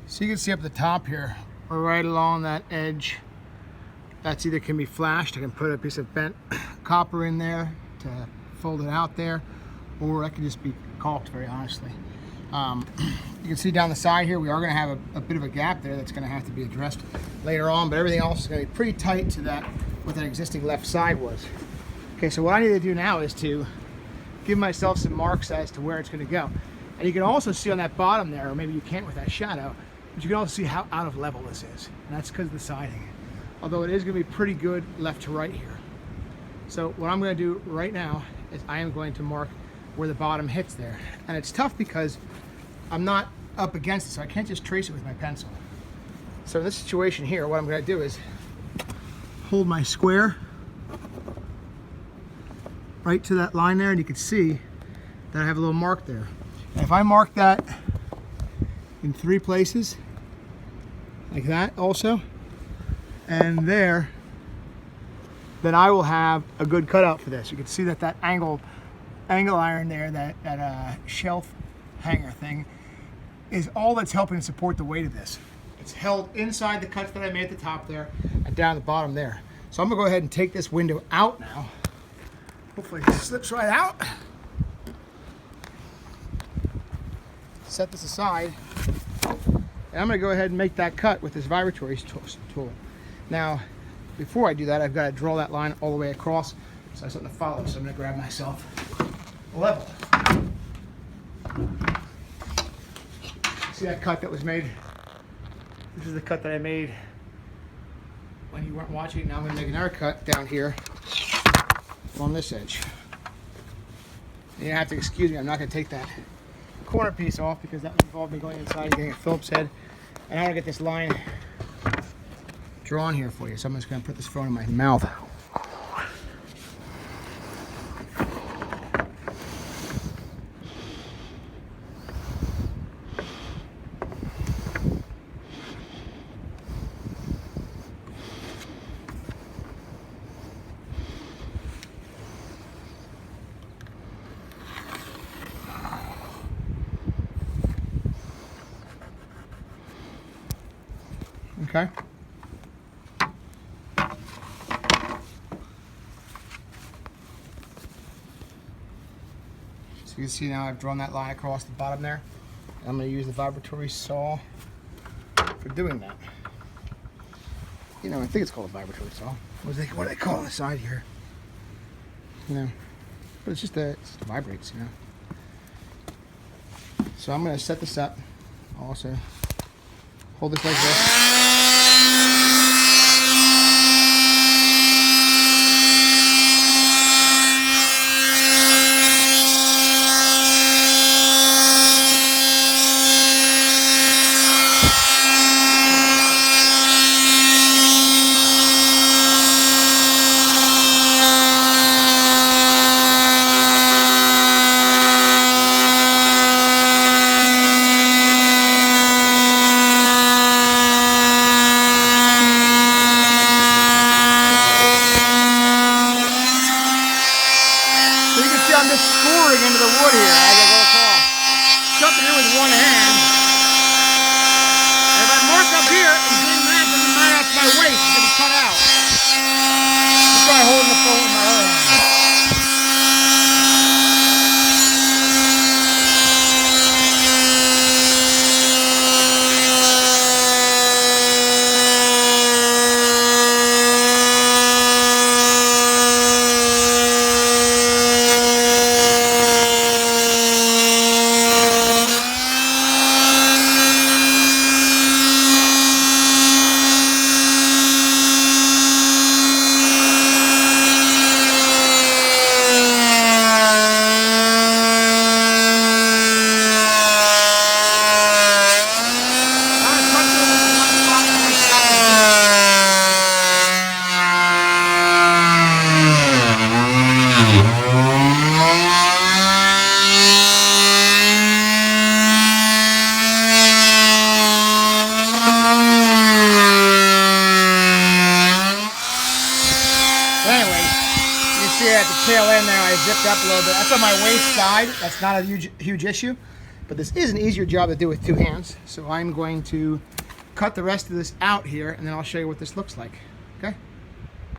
So you can see up the top here, we're right along that edge. That's either can be flashed, I can put a piece of bent copper in there to fold it out there, or that can just be caulked, very honestly. You can see down the side here, we are going to have a bit of a gap there that's going to have to be addressed later on, but everything else is going to be pretty tight to that, what that existing left side was. Okay, so what I need to do now is to give myself some marks as to where it's going to go. And you can also see on that bottom there, or maybe you can't with that shadow, but you can also see how out of level this is. And that's because of the siding. Although it is going to be pretty good left to right here. So what I'm going to do right now is I am going to mark where the bottom hits there. And it's tough because I'm not up against it, so I can't just trace it with my pencil. So in this situation here, what I'm going to do is hold my square right to that line there, and you can see that I have a little mark there. And if I mark that in 3 places, like that also, and there, then I will have a good cutout for this. You can see that that angle iron there, that shelf hanger thing, is all that's helping to support the weight of this. It's held inside the cuts that I made at the top there and down the bottom there. So I'm gonna go ahead and take this window out now. Hopefully it slips right out. Set this aside. And I'm gonna go ahead and make that cut with this vibratory tool. Now, before I do that, I've got to draw that line all the way across, so I have something to follow. So I'm going to grab myself a level. See that cut that was made? This is the cut that I made when you weren't watching. Now I'm going to make another cut down here on this edge. And you have to excuse me, I'm not going to take that corner piece off because that would involve me going inside and getting a Phillips head. And I want to get this line drawn here for you, so I'm just going to put this phone in my mouth. Okay. So you can see now I've drawn that line across the bottom there. I'm going to use the vibratory saw for doing that. You know, I think it's called a vibratory saw. What do they call it on the side here? You know, but it's just it vibrates, you know. So I'm going to set this up. I'll also hold this like this. I'm just scoring into the wood here as I go across. Something here with one hand. And if I mark up here and bring that, then it might have my waist to be cut out. Just try holding the phone with my other hand. At the tail end there, I zipped up a little bit. That's on my waist side. That's not a huge issue. But this is an easier job to do with 2 hands. So I'm going to cut the rest of this out here, and then I'll show you what this looks like. Okay?